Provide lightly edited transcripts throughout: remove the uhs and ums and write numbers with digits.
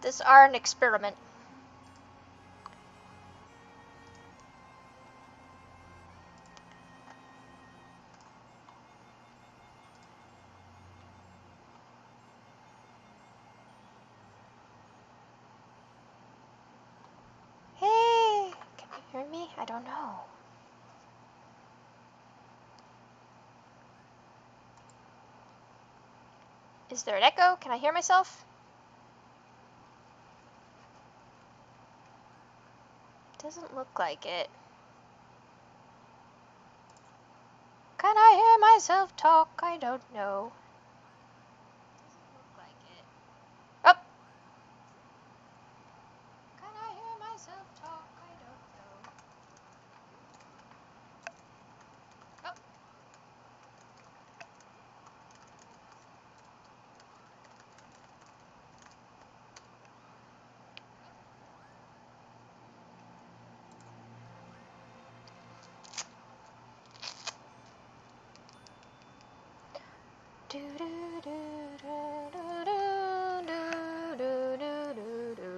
This are an experiment. Hey, can you hear me? I don't know. Is there an echo? Can I hear myself? Doesn't look like it. Can I hear myself talk? I don't know. Doesn't look like it. Oh! Can I hear myself talk? I don't know. Oh! Do do do do do do do do do do.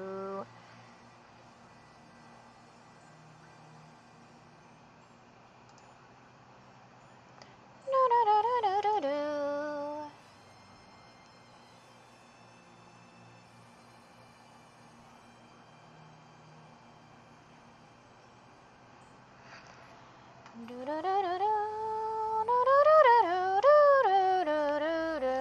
Do do do do do do. Do do do do do. Do do do do do do do do.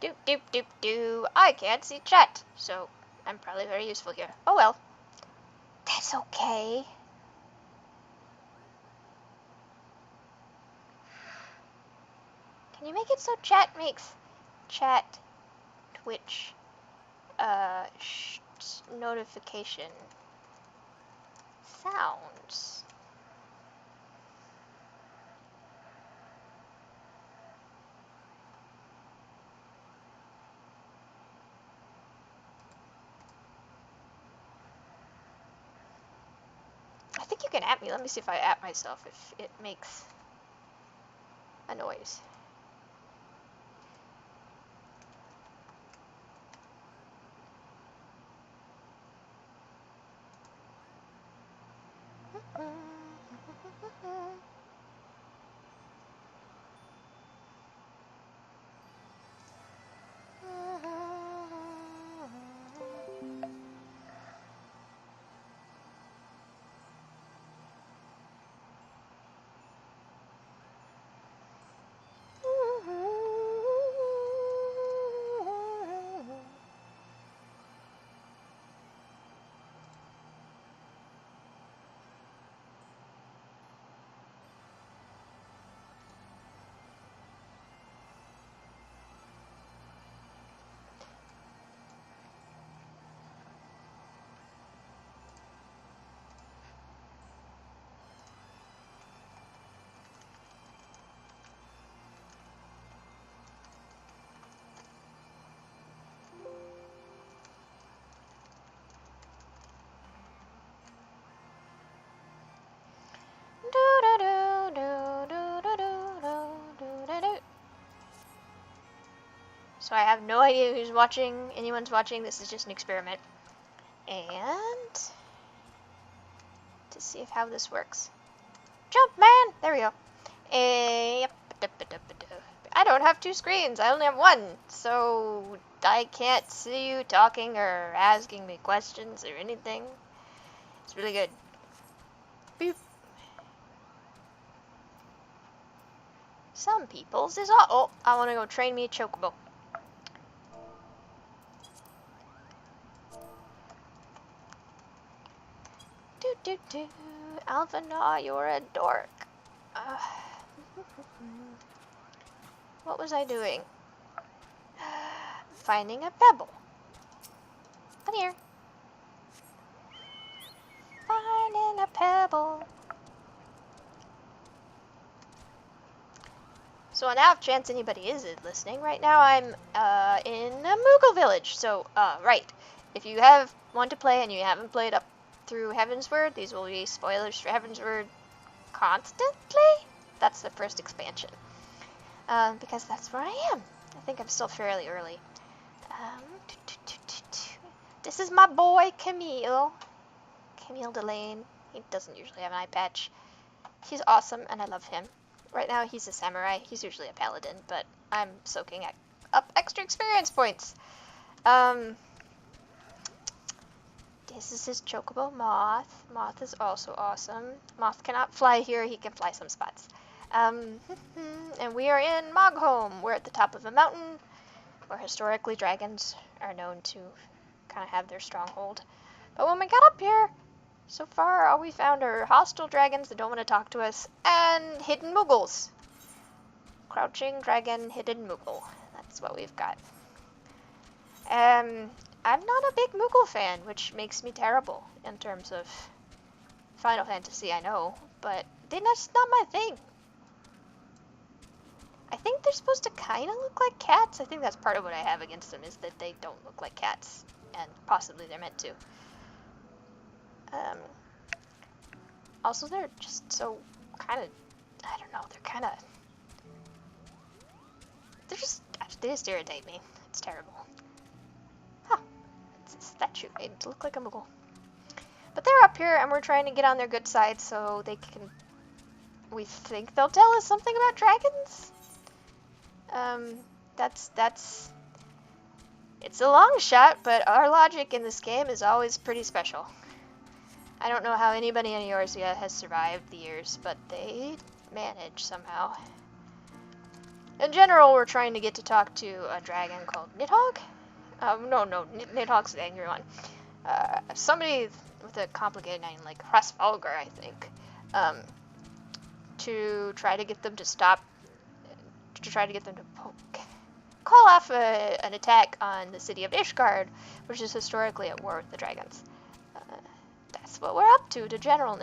Doop doop doop doo. I can't see chat, so I'm probably very useful here. Oh well. That's okay. Can you make it so chat makes chat Twitch notification sounds? I think you can at me. Let me see if I at myself if it makes a noise. So I have no idea who's watching, anyone's watching, this is just an experiment. And to see if how this works. Jump, man! There we go. Yep. I don't have two screens, I only have one, so I can't see you talking or asking me questions or anything. It's really good. Boop. Some people's is all. Oh, I want to go train me a chocobo. Alphanaw, you're a dork. What was I doing? Finding a pebble. Come here. Finding a pebble. So on the off chance anybody is listening, right now I'm in a Moogle village. So, right. If you want to play and you haven't played up through Heavensward, these will be spoilers for Heavensward constantly. That's the first expansion. Because that's where I am. I think I'm still fairly early. This is my boy, Camille. Camille Delane. He doesn't usually have an eye patch. He's awesome, and I love him. Right now, he's a samurai. He's usually a paladin, but I'm soaking up extra experience points. This is his chocobo, Moth. Moth is also awesome. Moth cannot fly here. He can fly some spots. And we are in Moghome. We're at the top of a mountain, where historically dragons are known to kind of have their stronghold. But when we got up here, so far all we found are hostile dragons that don't want to talk to us, and hidden Moogles. Crouching dragon, hidden Moogle. That's what we've got. I'm not a big Moogle fan, which makes me terrible in terms of Final Fantasy, I know, but that's not my thing. I think they're supposed to kind of look like cats. I think that's part of what I have against them, is that they don't look like cats, and possibly they're meant to. Also, they're just so kind of, I don't know, they just irritate me. It's terrible. Huh, it's a statue made to look like a Moogle. But they're up here, and we're trying to get on their good side so we think they'll tell us something about dragons? It's a long shot, but our logic in this game is always pretty special. I don't know how anybody in Eorzea has survived the years, but they manage somehow. In general, we're trying to get to talk to a dragon called Nidhogg. Nidhogg's the angry one. Somebody with a complicated name, like Hrasvalgar, I think. To try to get them to stop, call off an attack on the city of Ishgard, which is historically at war with the dragons. That's what we're up to general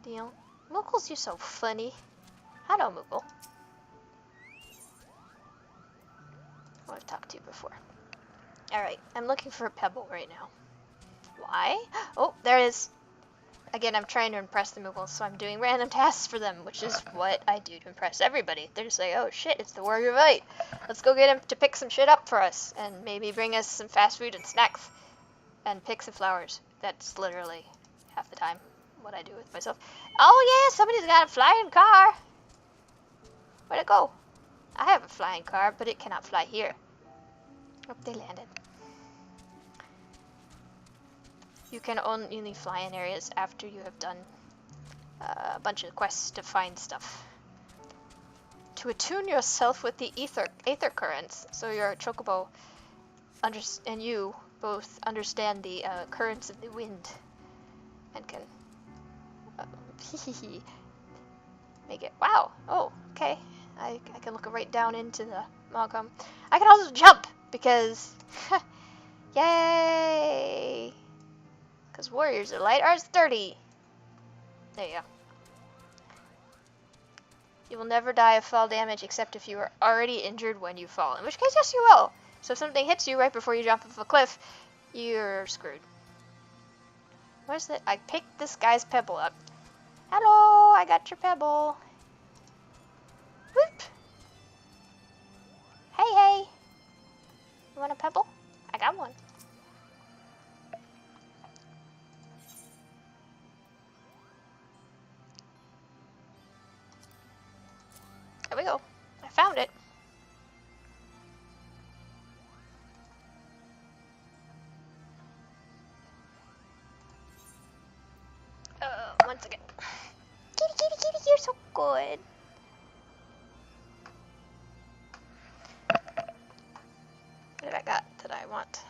deal. Moogles, you're so funny. Hello, Moogle. I've talked to you before. Alright, I'm looking for a pebble right now. Why? Oh, there it is. Again, I'm trying to impress the Moogles, so I'm doing random tasks for them, which is what I do to impress everybody. They're just like, oh shit, it's the Warrior of Light. Let's go get him to pick some shit up for us, and maybe bring us some fast food and snacks, and pick some flowers. That's literally half the time what I do with myself. Oh yeah, somebody's got a flying car. Where'd it go? I have a flying car, but it cannot fly here. Oh, they landed. You can only fly in areas after you have done a bunch of quests to find stuff. To attune yourself with the aether currents, so your chocobo and you both understand the currents of the wind, and can make it. Wow. Oh, okay. I can look right down into the Moghome. I can also jump because, yay! Because warriors are light are sturdy. There you go. You will never die of fall damage except if you are already injured when you fall. In which case, yes, you will. So if something hits you right before you jump off a cliff, you're screwed. Where's the... I picked this guy's pebble up. Hello, I got your pebble. Whoop. Hey. You want a pebble? I got one. There we go. I found it. Once again. Kitty, you're so good. What did I got that I want?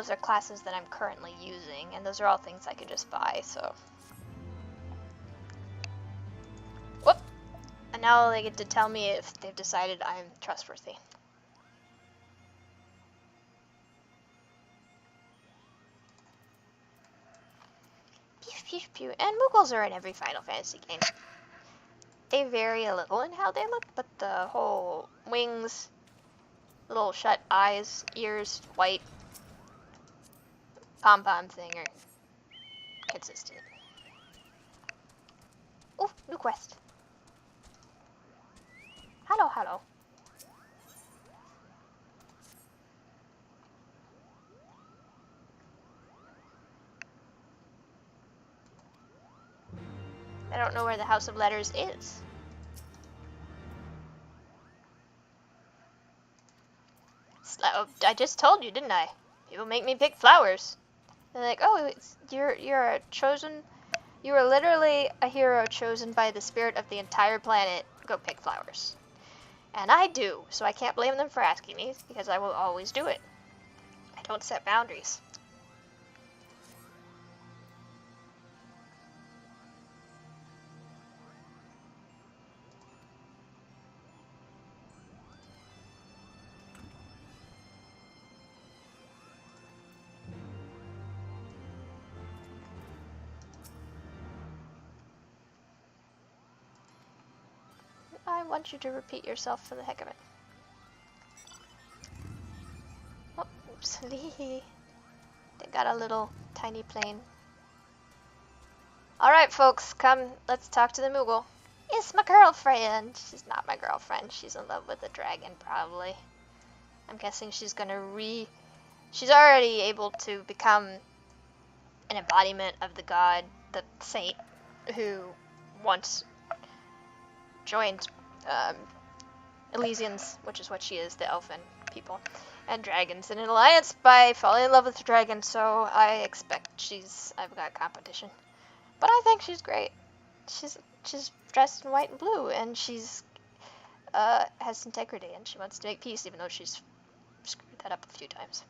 those are classes that I'm currently using, and those are all things I could just buy, so. Whoop! And now they get to tell me if they've decided I'm trustworthy. Pew, pew, pew. And Moogles are in every Final Fantasy game. They vary a little in how they look, but the whole wings, little shut eyes, ears, white, pom-pom thing are consistent. Oh, new quest. Hello, hello. I don't know where the House of Letters is. I just told you, didn't I? People make me pick flowers. They're like, oh, you're a chosen. You are literally a hero chosen by the spirit of the entire planet. Go pick flowers. And I do, so I can't blame them for asking me, because I will always do it. I don't set boundaries. I want you to repeat yourself for the heck of it. Oh, oops. They got a little tiny plane. Alright, folks, come, let's talk to the Moogle. It's my girlfriend. She's not my girlfriend. She's in love with a dragon, probably. I'm guessing she's gonna She's already able to become an embodiment of the god, the saint, who once joined Elysians, which is what she is, the elfin people, and dragons in an alliance by falling in love with the dragon, so I expect I've got competition. But I think she's great. She's dressed in white and blue, and she's has integrity, and she wants to make peace, even though she's screwed that up a few times.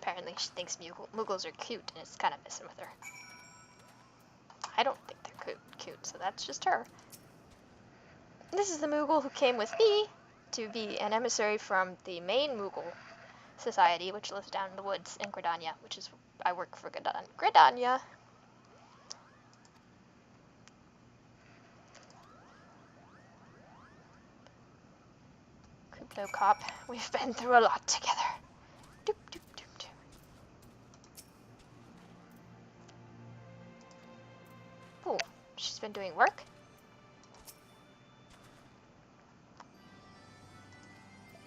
Apparently she thinks Moogles are cute, and it's kind of messing with her. I don't think they're cute, so that's just her. This is the Moogle who came with me to be an emissary from the main Moogle society, which lives down in the woods in Gridania, which is, I work for Gridania. Kuplo Cop, we've been through a lot together. Doop, doop, doop, doop. Oh, she's been doing work?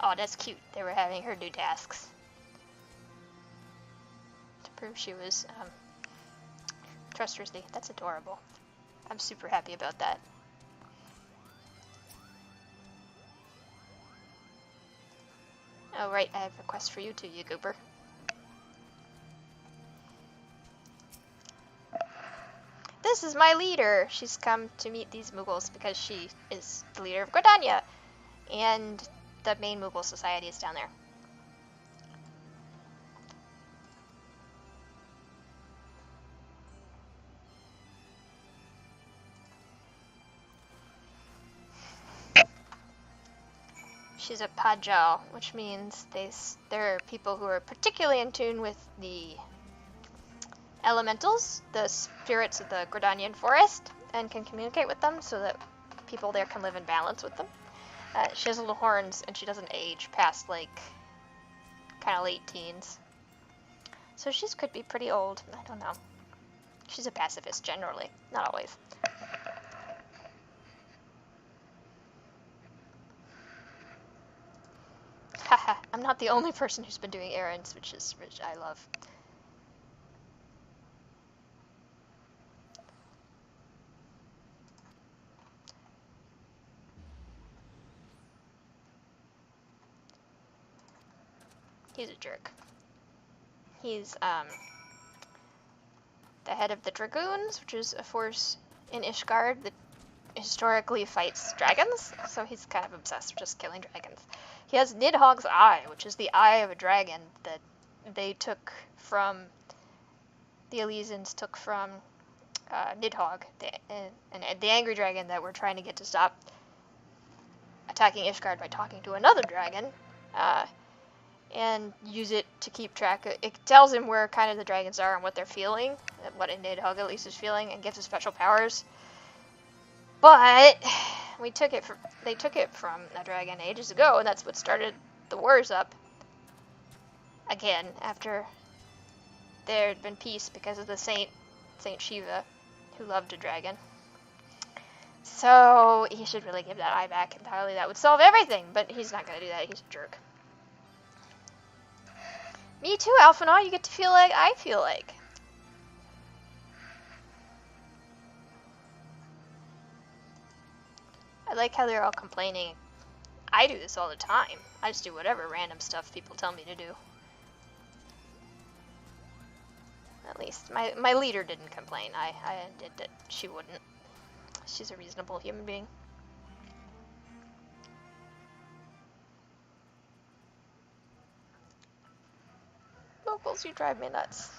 Oh, that's cute. They were having her do tasks to prove she was trustworthy. That's adorable. I'm super happy about that. Oh, right, I have a quest for you too, you goober. This is my leader. She's come to meet these Moogles because she is the leader of Gridania, and the main Moogle society is down there. She's a Pajal, which means there are people who are particularly in tune with the elementals, the spirits of the Gridanian forest, and can communicate with them so that people there can live in balance with them. She has little horns, and she doesn't age past, like, kind of late teens. So she could be pretty old. I don't know. She's a pacifist, generally. Not always. Haha, I'm not the only person who's been doing errands, which I love. He's a jerk. He's, the head of the Dragoons, which is a force in Ishgard that historically fights dragons, so he's kind of obsessed with just killing dragons. He has Nidhogg's eye, which is the eye of a dragon that they took from, the Elysians took from Nidhogg, the angry dragon that we're trying to get to stop attacking Ishgard by talking to another dragon, and use it to keep track of, it tells him where kind of the dragons are and what they're feeling, what a Nidhogg at least is feeling, and gives it special powers. But they took it from a dragon ages ago, and that's what started the wars up again after there had been peace because of the Saint Shiva, who loved a dragon. So he should really give that eye back entirely. That would solve everything, but he's not gonna do that. He's a jerk. Me too, Alphinaud. You get to feel like I feel like. I like how they're all complaining. I do this all the time. I just do whatever random stuff people tell me to do. At least my leader didn't complain. I did that. She wouldn't. She's a reasonable human being. Locals, you drive me nuts.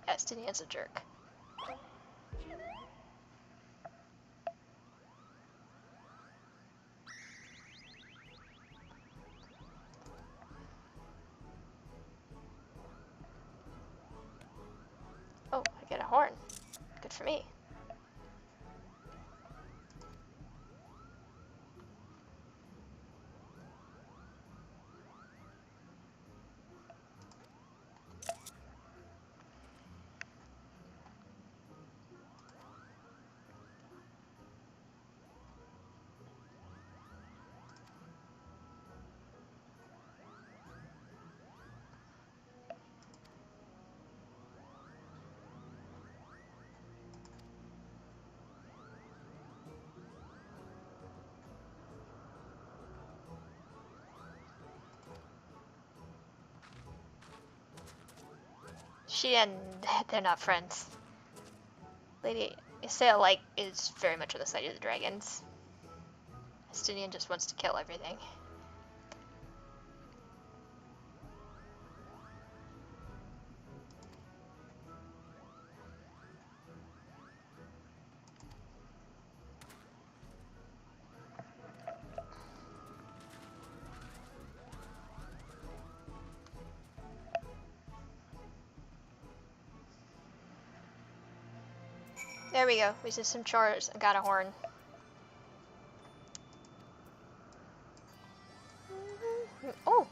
Estinian's a jerk. Oh, I get a horn. Good for me. She and they're not friends. Lady Isael, like, is very much on the side of the dragons. Estinian just wants to kill everything. There we go. We did some chores and got a horn. Oh!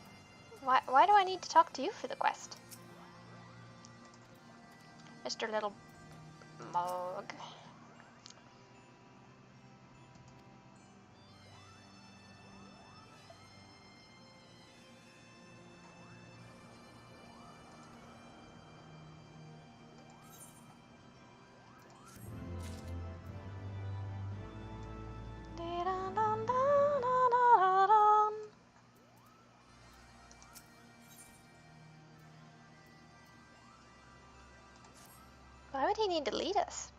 Why do I need to talk to you for the quest? Mr. Little Mog. Why would he need to lead us?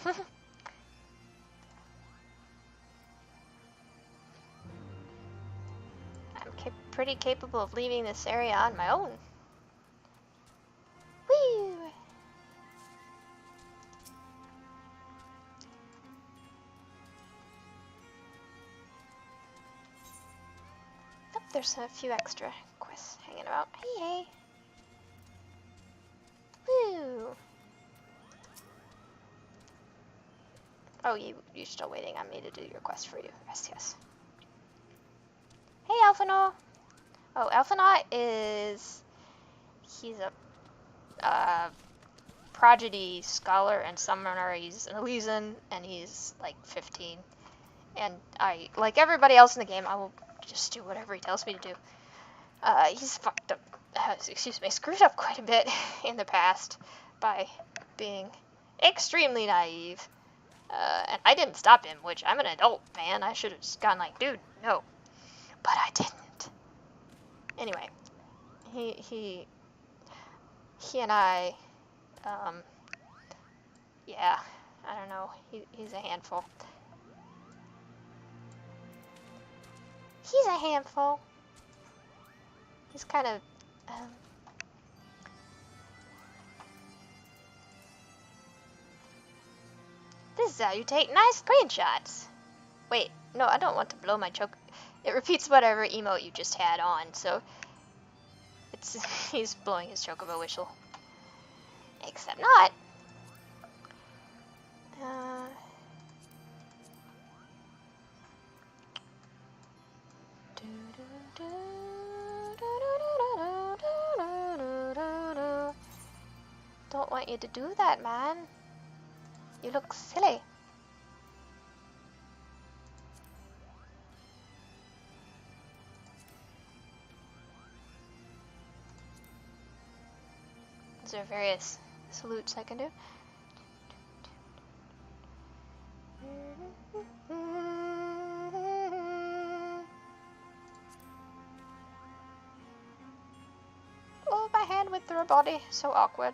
I'm pretty capable of leaving this area on my own. Woo! Oh, there's a few extra quests hanging about. Hey! Woo! Oh, you're still waiting on me to do your quest for you. Yes. Hey, Alphinaud! Oh, Alphinaud he's a prodigy scholar and summoner. He's an Elysian, and he's like 15. And I, like everybody else in the game, I will just do whatever he tells me to do. He's fucked up, screwed up quite a bit in the past by being extremely naive. And I didn't stop him, which I'm an adult, man. I should have just gone like, dude, no. But I didn't. Anyway, he and I, yeah, I don't know. He's a handful. He's a handful. He's kind of, this is how you take nice screenshots. Wait, no, I don't want to blow my choke. It repeats whatever emote you just had on, so it's he's blowing his chocobo whistle. Except not. Don't want you to do that, man. You look silly. There are various salutes I can do. Oh, my hand went through her body. So awkward.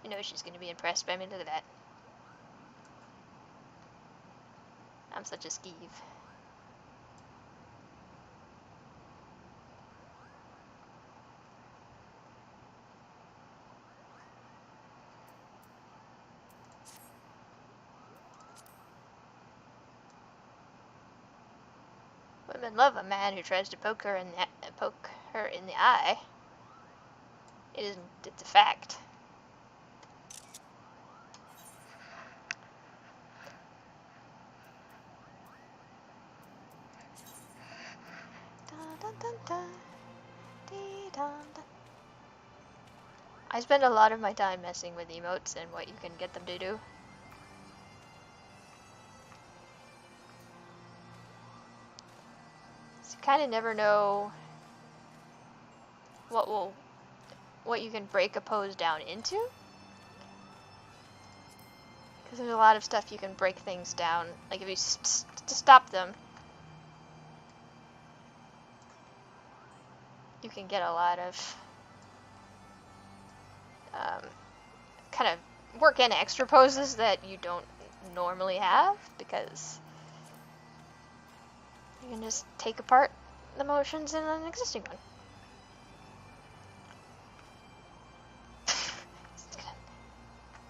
You know she's gonna be impressed by me. Look at that. I'm such a skeeve. Women love a man who tries to poke her in the eye. It's a fact. I spend a lot of my time messing with emotes and what you can get them to do. So you kind of never know what you can break a pose down into. Because there's a lot of stuff you can break things down. Like if you stop them, you can get a lot of kind of work in extra poses that you don't normally have, because you can just take apart the motions in an existing one.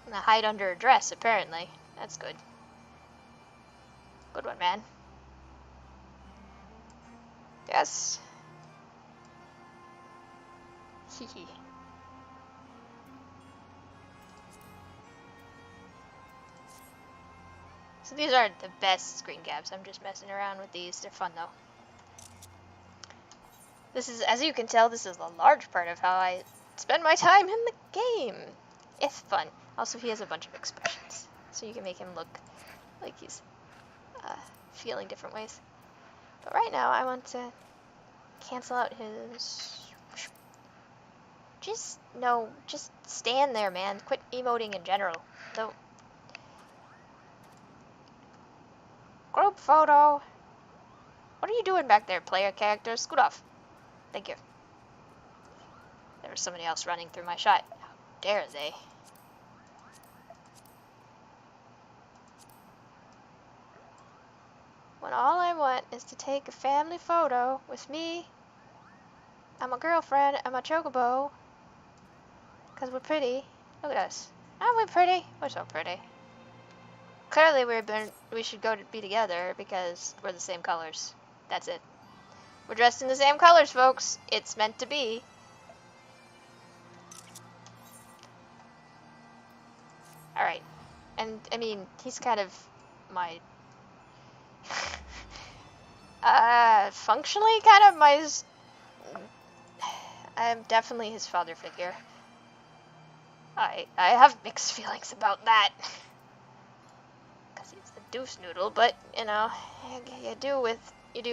I'm gonna hide under a dress, apparently. That's good. Good one, man. Yes. Hehe. So these aren't the best screen caps. I'm just messing around with these. They're fun though. This is, as you can tell, this is a large part of how I spend my time in the game. It's fun. Also, he has a bunch of expressions, so you can make him look like he's feeling different ways. But right now, I want to cancel out his... Just stand there, man. Quit emoting in general. Don't... Group photo. What are you doing back there, player character? Scoot off. Thank you. There was somebody else running through my shot. How dare they? When all I want is to take a family photo with me and my girlfriend and my chocobo. Because we're pretty. Look at us. Aren't we pretty? We're so pretty. Clearly we should be together because we're the same colors. That's it. We're dressed in the same colors, folks. It's meant to be. I mean, he's kind of my, functionally kind of my, I'm definitely his father figure. I have mixed feelings about that. Because he's the deuce noodle, but, you know, you do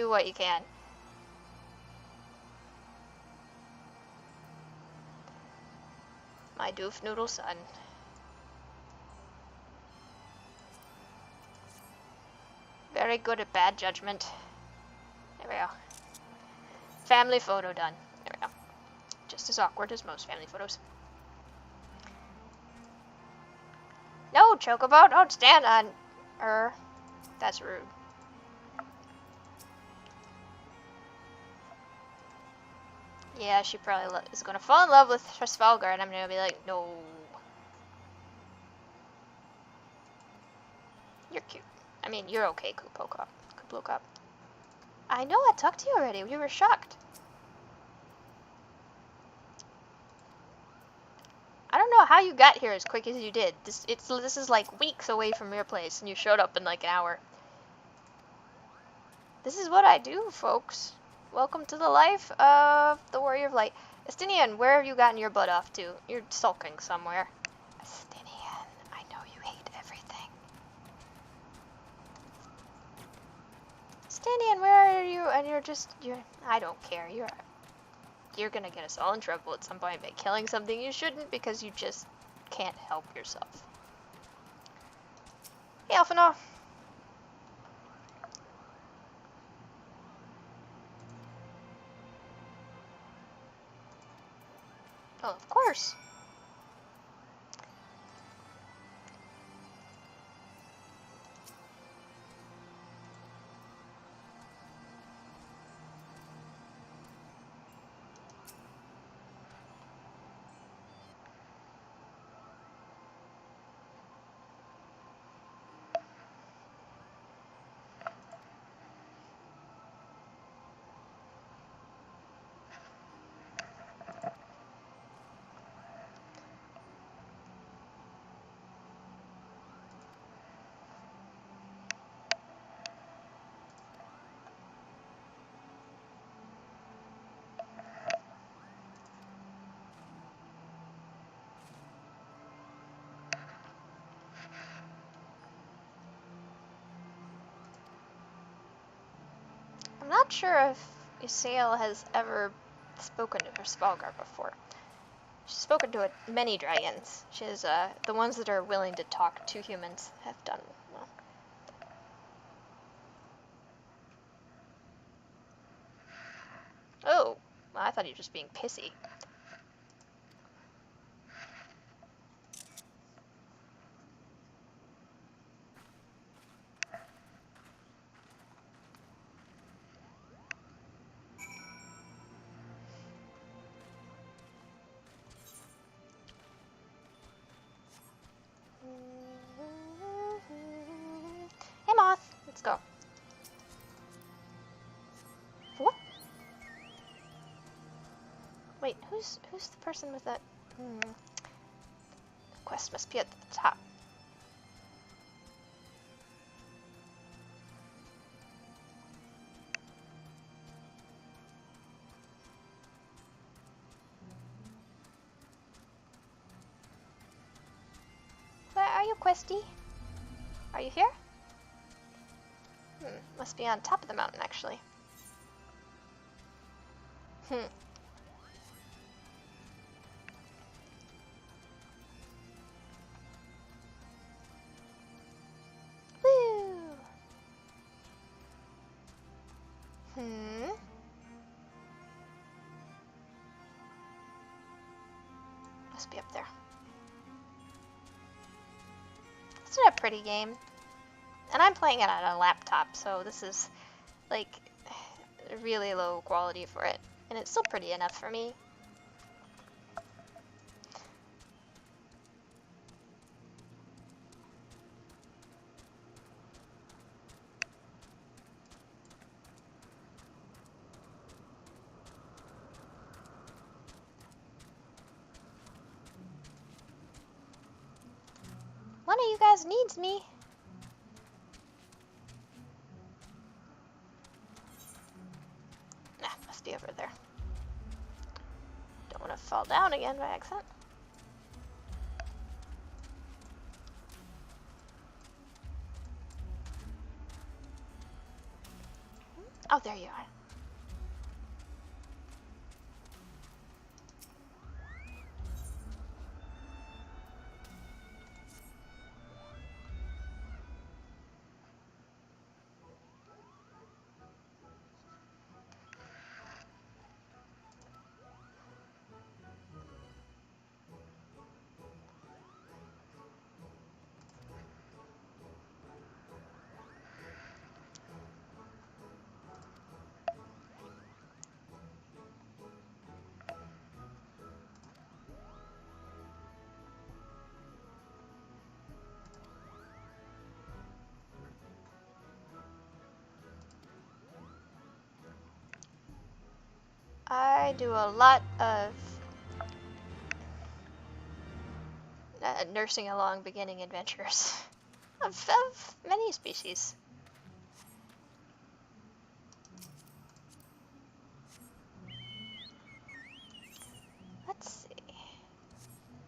what you can. My doof noodle son. Very good at bad judgment. There we go. Family photo done. There we go. Just as awkward as most family photos. No, Chocobo, don't stand on her. That's rude. Yeah, she probably is going to fall in love with Trasvalgar, and I'm going to be like, no. You're cute. I mean, you're okay, Kuplokop. I know, I talked to you already. You were shocked. I don't know how you got here as quick as you did. This is like weeks away from your place, and you showed up in like an hour. This is what I do, folks. Welcome to the life of the Warrior of Light. Estinian, where have you gotten your butt off to? You're sulking somewhere. Estinian, I know you hate everything. Estinian, where are you? And I don't care. You're gonna get us all in trouble at some point by killing something you shouldn't because you just can't help yourself. Hey, Alphino. Oh, of course. I'm not sure if Isael has ever spoken to her Svalgar before. She's spoken to many dragons. She's the ones that are willing to talk to humans have done well. Oh, well, I thought he was just being pissy. Hey, Moth. Let's go. What? Wait, who's the person with that? The quest must be at the top. Where are you, Questy? Are you here? Must be on top of the mountain, actually. Woo! Must be up there. It's not a pretty game. And I'm playing it on a laptop, so this is, like, really low quality for it. And it's still pretty enough for me. of you guys needs me. Nah, must be over there. Don't want to fall down again by accident. Oh, there you are. I do a lot of nursing along beginning adventures of many species. Let's see.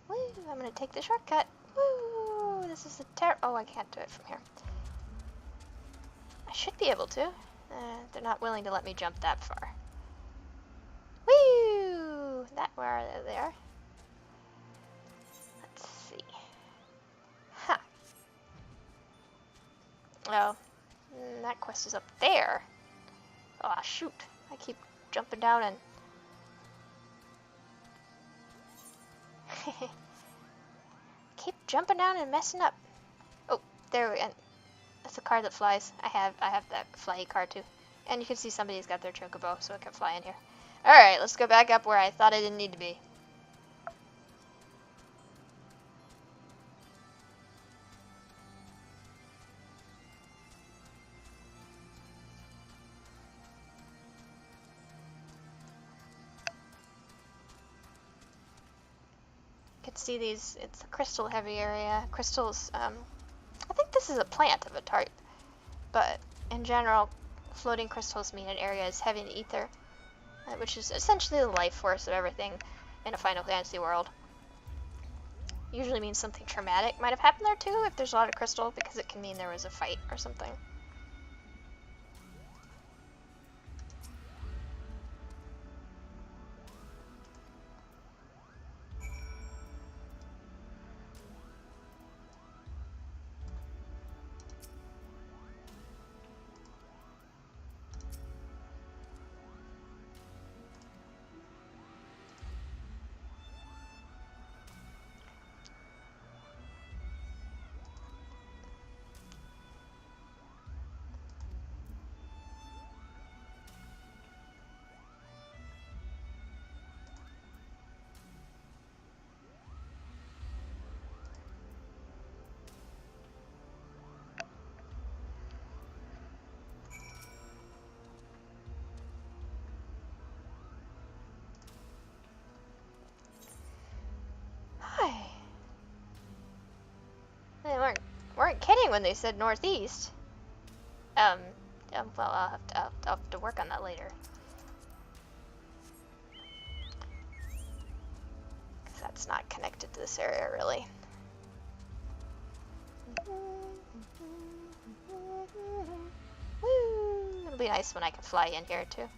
Woo, I'm gonna take the shortcut. Woo, this is the oh, I can't do it from here. I should be able to. They're not willing to let me jump that far. Woo! Where are they? There. Let's see. Huh. Oh, that quest is up there. Oh, shoot. I keep jumping down and... keep jumping down and messing up. Oh, there we go. That's a car that flies. I have that flyy car too. And you can see somebody's got their chocobo, so it can fly in here. Alright, let's go back up where I thought I didn't need to be. You can see these, it's a crystal heavy area. Crystals, I think this is a plant of a type, but in general, floating crystals mean an area is heavy in ether, which is essentially the life force of everything in a Final Fantasy world. Usually means something traumatic might have happened there too if there's a lot of crystal, because it can mean there was a fight or something. They weren't kidding when they said northeast. Well, I'll have to work on that later. Because that's not connected to this area, really. Woo! It'll be nice when I can fly in here, too.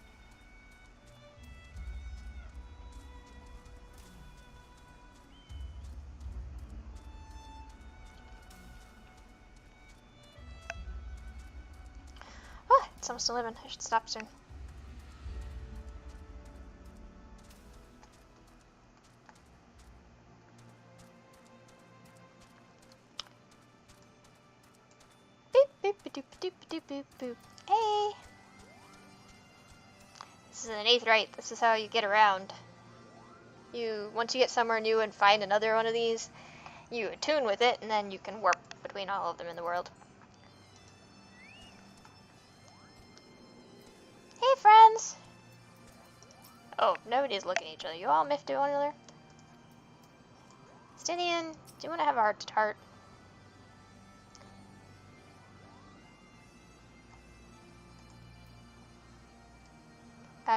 It's almost 11. I should stop soon. Boop, boop, boop, boop, boop, boop, boop. Hey! This is an aetheryte. This is how you get around. Once you get somewhere new and find another one of these, you attune with it, and then you can warp between all of them in the world. Hey, friends! Oh, nobody's looking at each other. You all miffed at one another? Stydian, do you want to have a heart-to-heart?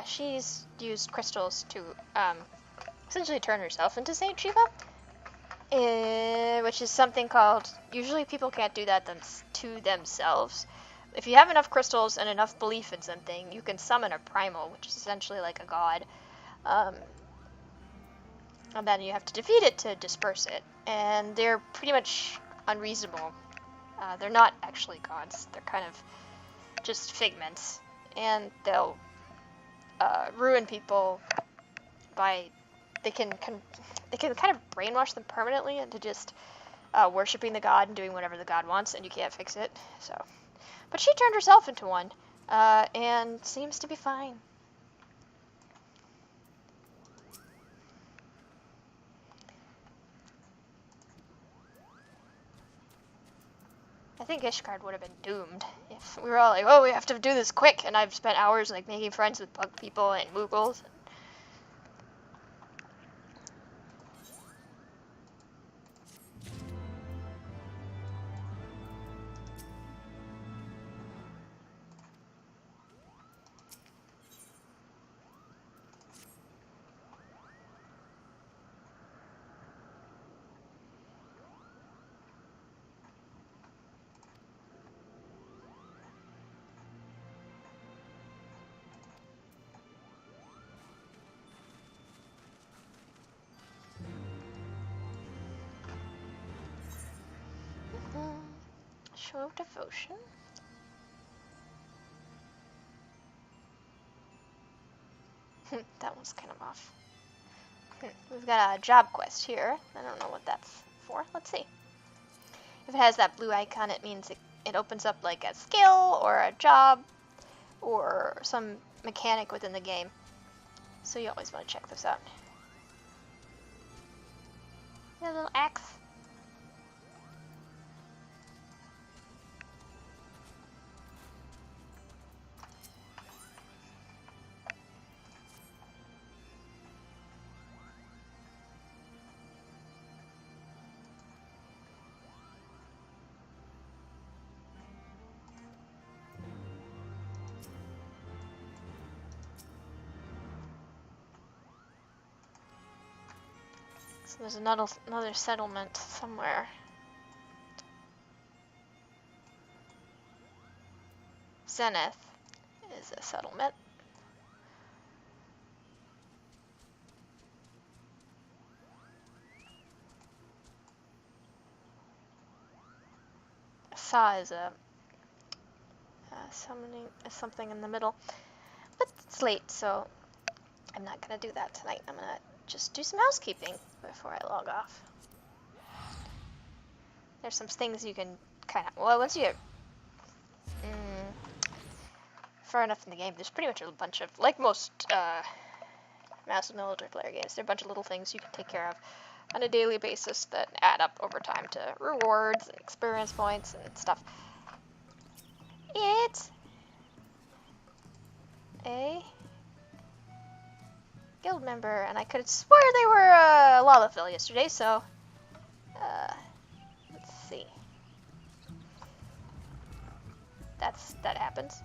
she's used crystals to essentially turn herself into Saint Shiva, which is something called. Usually, people can't do that to themselves. If you have enough crystals and enough belief in something, you can summon a primal, which is essentially like a god, and then you have to defeat it to disperse it. And they're pretty much unreasonable. They're not actually gods. They're kind of just figments, and they'll ruin people by they can kind of brainwash them permanently into just worshiping the god and doing whatever the god wants, and you can't fix it. So, but she turned herself into one, and seems to be fine. I think Ishgard would have been doomed if we were all like, oh, we have to do this quick, and I've spent hours like making friends with bug people and Moogles. Show of devotion. That one's kind of off. We've got a job quest here. I don't know what that's for. Let's see. If it has that blue icon, it means it opens up like a skill or a job or some mechanic within the game. So you always want to check this out. A little axe. So there's another settlement somewhere. Zenith is a settlement. Saw is a summoning something in the middle, but it's late, so I'm not gonna do that tonight. I'm gonna just do some housekeeping before I log off. There's some things you can kind of, well, once you get far enough in the game, there's pretty much a bunch of, like most massive military player games, there are a bunch of little things you can take care of on a daily basis that add up over time to rewards and experience points and stuff. It's a guild member, and I could swear they were a Lalafell yesterday, so let's see. That happens.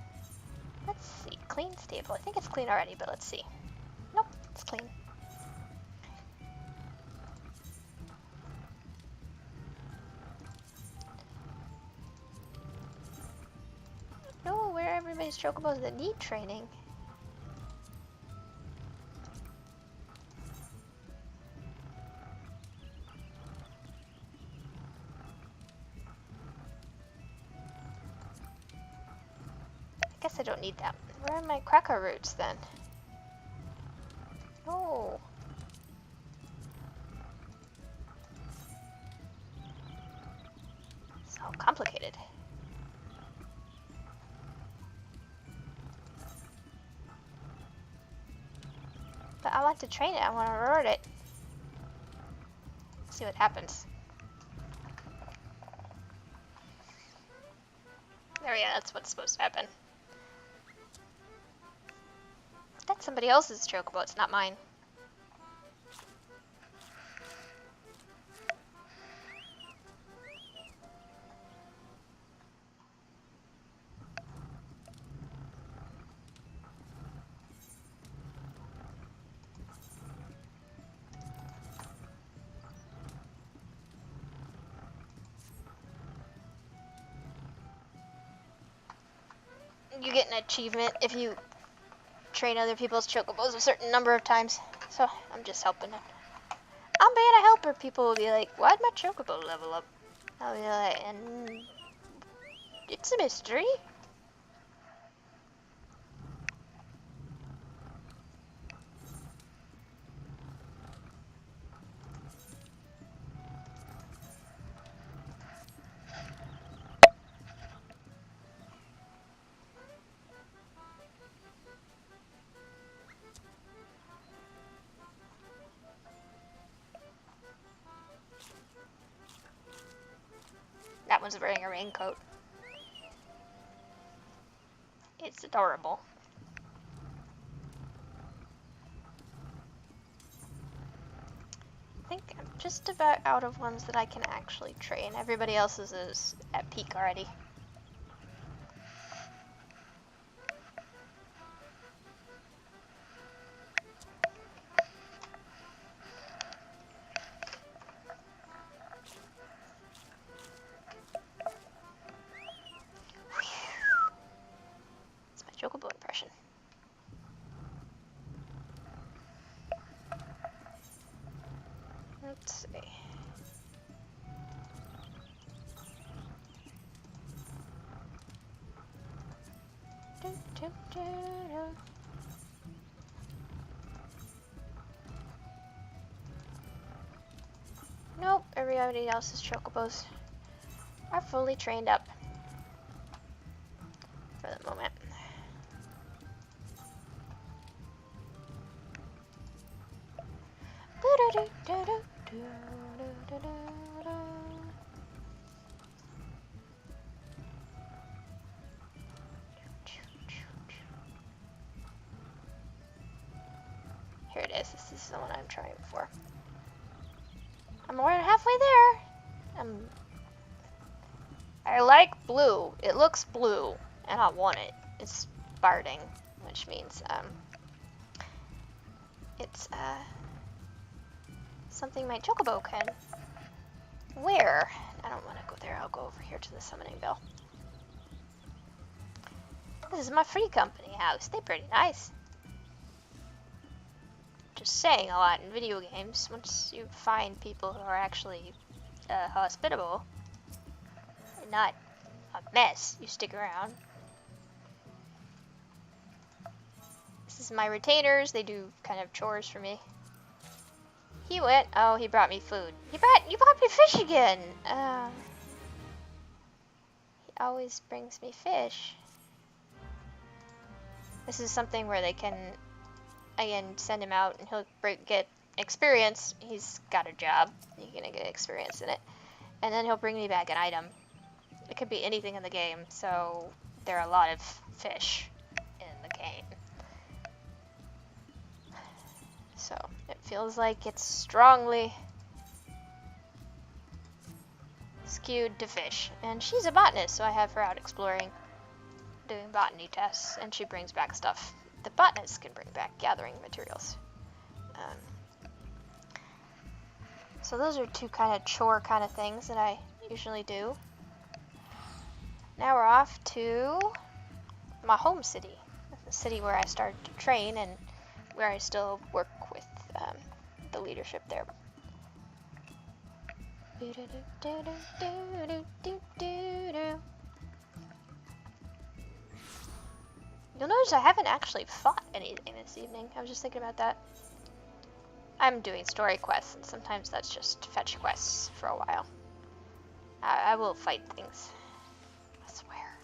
Let's see. Clean stable. I think it's clean already, but let's see. Nope, it's clean. No, where are everybody's chocobos that need training? I guess I don't need that. Where are my cracker roots then? Oh. So complicated. But I want to train it. I want to reward it. See what happens. There we go. That's what's supposed to happen. That's somebody else's chocobo. It's not mine. you get an achievement if you train other people's chocobos a certain number of times. So I'm just helping it. I'm being a helper. People will be like, why'd my chocobo level up? I'll be like, and it's a mystery. That one's wearing a raincoat. It's adorable. I think I'm just about out of ones that I can actually train. Everybody else is at peak already. It's my chocobo impression. Let's see. Do, do, do, do. Nope, everybody else's chocobos are fully trained up for the moment. Here it is. This is the one I'm trying for. I'm more than halfway there. I like blue. It looks blue, and I want it. It's barding, which means it's something my chocobo can wear. I don't want to go there. I'll go over here to the summoning bell. This is my free company house. They're pretty nice. Just saying a lot in video games. Once you find people who are actually hospitable and not a mess, you stick around. This is my retainers. They do kind of chores for me. He went. Oh, he brought me food. You brought me fish again. He always brings me fish. This is something where they can, again, send him out and he'll get experience. He's got a job. He's gonna get experience in it. And then he'll bring me back an item. It could be anything in the game, so there are a lot of fish in the game. So it feels like it's strongly skewed to fish. And she's a botanist, so I have her out exploring, doing botany tests, and she brings back stuff the botanists can bring back, gathering materials. So those are two kind of chore kind of things that I usually do. Now we're off to my home city, the city where I started to train and where I still work with the leadership there. You'll notice I haven't actually fought anything this evening. I was just thinking about that. I'm doing story quests, and sometimes that's just fetch quests for a while. I will fight things. I swear.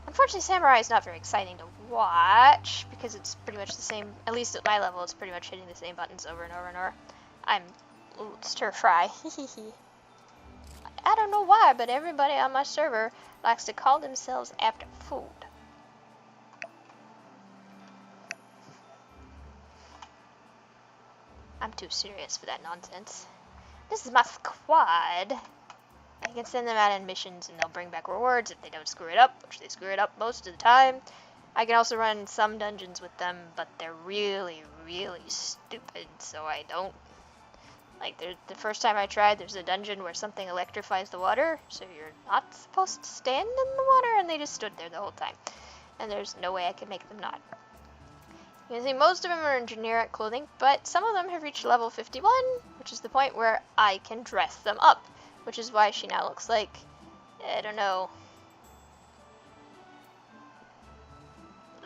Unfortunately, Samurai is not very exciting to watch, because it's pretty much the same, at least at my level, it's pretty much hitting the same buttons over and over and over. I'm stir fry. I don't know why, but everybody on my server likes to call themselves after food. I'm too serious for that nonsense. This is my squad. I can send them out on missions and they'll bring back rewards if they don't screw it up, which they screw it up most of the time. I can also run some dungeons with them, but they're really, really stupid, so I don't Like, the first time I tried, there's a dungeon where something electrifies the water, so you're not supposed to stand in the water, and they just stood there the whole time. And there's no way I could make them not. You can see most of them are in generic clothing, but some of them have reached level 51, which is the point where I can dress them up, which is why she now looks like, I don't know,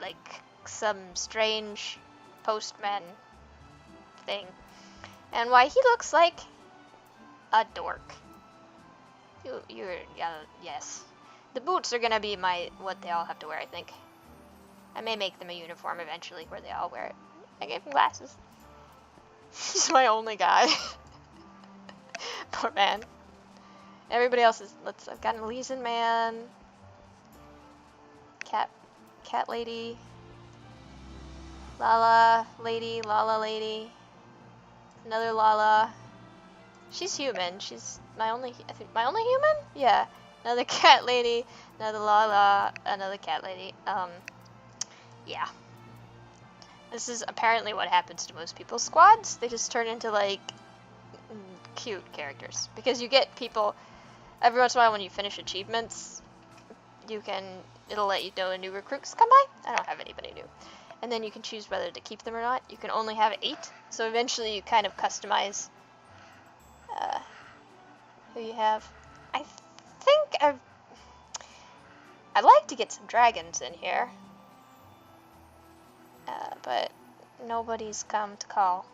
like some strange postman thing. And why he looks like a dork. Yeah, yes. The boots are gonna be what they all have to wear, I think. I may make them a uniform eventually where they all wear it. I gave him glasses. He's my only guy. Poor man. Everybody else is, I've got an Elysian man. Cat lady. Lala lady. Another Lala. She's human. She's my only human? Yeah. Another cat lady, another Lala, another cat lady. Yeah. This is apparently what happens to most people's squads. They just turn into, like, cute characters. Because you get people, every once in a while when you finish achievements, it'll let you know new recruits come by. I don't have anybody new. And then you can choose whether to keep them or not. You can only have 8, so eventually you kind of customize who you have. I think I'd like to get some dragons in here. But nobody's come to call.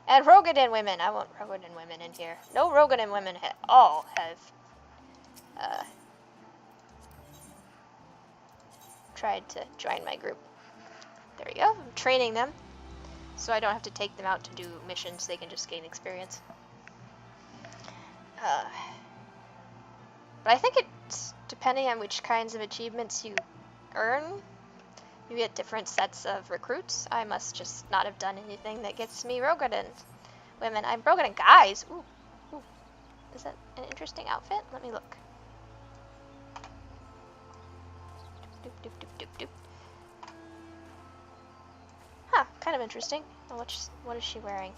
And Rogadan women. I want Rogadan women in here. No Rogadan women at all have tried to join my group. There we go. I'm training them, so I don't have to take them out to do missions. They can just gain experience. But I think it's depending on which kinds of achievements you earn. You get different sets of recruits. I must just not have done anything that gets me Rogadan women. I'm Rogadan guys. Ooh. Is that an interesting outfit? Let me look. Doop. Huh, kind of interesting. What is she wearing?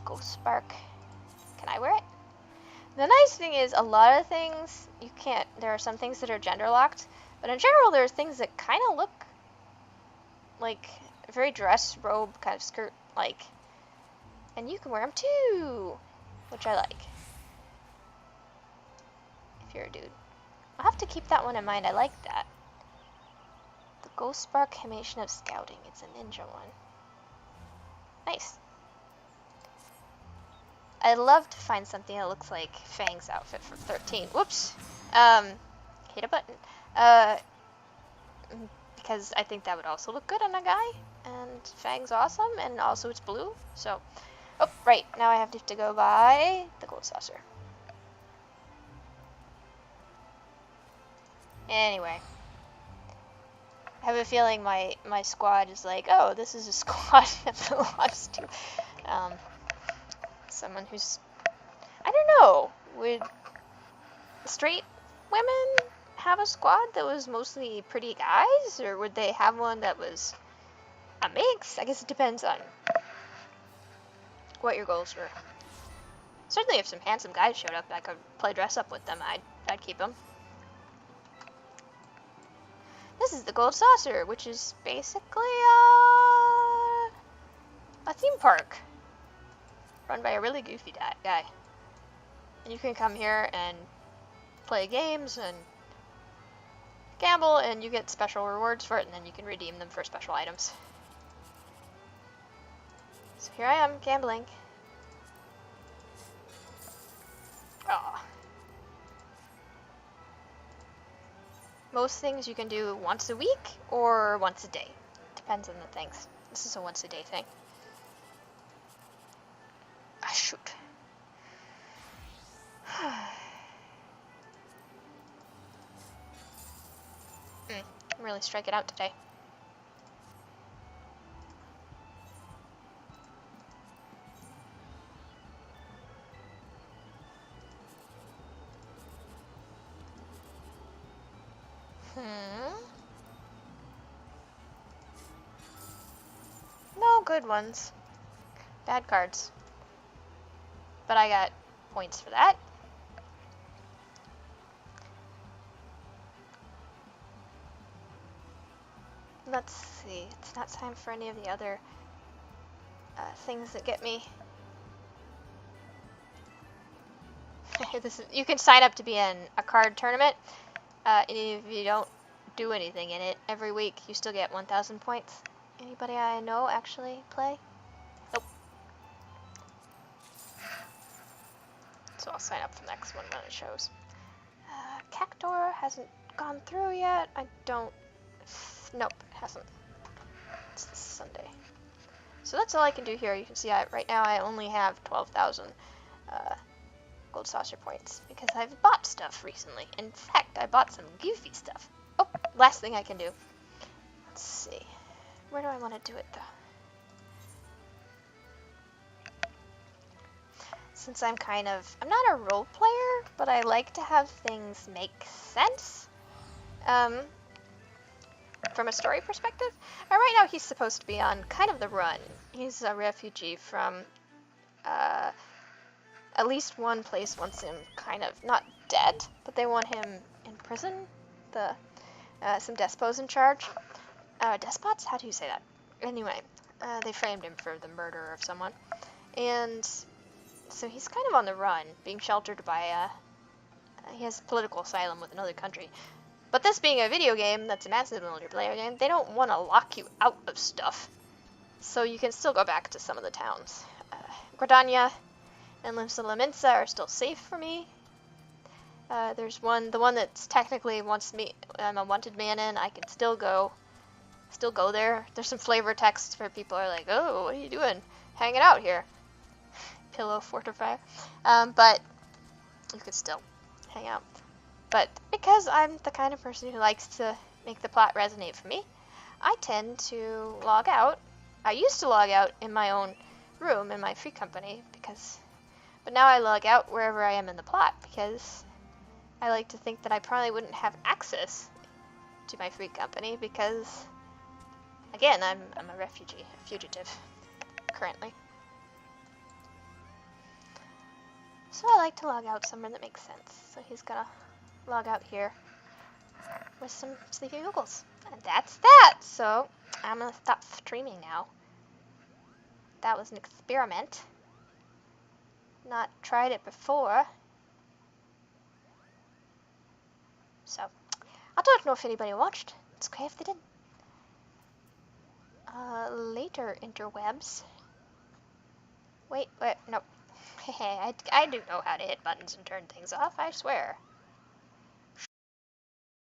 Ghost Spark. Can I wear it? The nice thing is, a lot of things you can't. There are some things that are gender locked, but in general, there are things that kind of look like a very dress robe kind of skirt, like, and you can wear them too, which I like. If you're a dude, I'll have to keep that one in mind. I like that. The Ghost Spark Himation of Scouting. It's a ninja one. Nice. I'd love to find something that looks like Fang's outfit from 13. Whoops. Hit a button. Because I think that would also look good on a guy. And Fang's awesome, and also it's blue. So, oh, right. Now I have to go buy the gold saucer. Anyway. I have a feeling my squad is like, oh, this is a squad that belongs to, someone who's, I don't know, would straight women have a squad that was mostly pretty guys, or would they have one that was a mix? I guess it depends on what your goals were. Certainly if some handsome guys showed up, I could play dress up with them, I'd keep them. This is the Gold Saucer, which is basically a theme park run by a really goofy guy. And you can come here and play games and gamble, and you get special rewards for it, and then you can redeem them for special items. So here I am, gambling. Oh. Most things you can do once a week or once a day. Depends on the things. This is a once a day thing. Ah, shoot. I'm really striking out today. No good ones. Bad cards. But I got points for that. Let's see. It's not time for any of the other things that get me. You can sign up to be in a card tournament. And if you don't do anything in it, every week you still get 1,000 points. Anybody I know actually play? Nope. So I'll sign up for the next one when it shows. Cactor hasn't gone through yet. I don't... Nope, it hasn't. It's this Sunday. So that's all I can do here. You can see right now I only have 12,000 gold saucer points because I've bought stuff recently. In fact, I bought some goofy stuff. Oh, last thing I can do. Let's see. Where do I want to do it though? Since I'm not a role player, but I like to have things make sense. From a story perspective. Right now he's supposed to be on kind of the run. He's a refugee from at least one place wants him kind of not dead, but they want him in prison. Some despots in charge. Despots? How do you say that? Anyway, they framed him for the murder of someone. And so he's kind of on the run, being sheltered by he has political asylum with another country. But this being a video game that's a massive multiplayer game, they don't want to lock you out of stuff. So you can still go back to some of the towns. Gradania and Limsa are still safe for me. There's the one that's technically wants me, I'm a wanted man in, I can still go there. There's some flavor text for people who are like, oh, what are you doing? Hanging out here. Pillow fortifier. But you could still hang out. But because I'm the kind of person who likes to make the plot resonate for me, I tend to log out. I used to log out in my own room in my free company, but now I log out wherever I am in the plot because I like to think that I probably wouldn't have access to my free company because, again, I'm a refugee, a fugitive, currently. So I like to log out somewhere that makes sense. So he's gonna log out here with some sleepy muggles. And that's that! So I'm gonna stop streaming now. That was an experiment. Not tried it before. So I don't know if anybody watched. It's okay if they did. Later interwebs. Wait, no. I do know how to hit buttons and turn things off, I swear.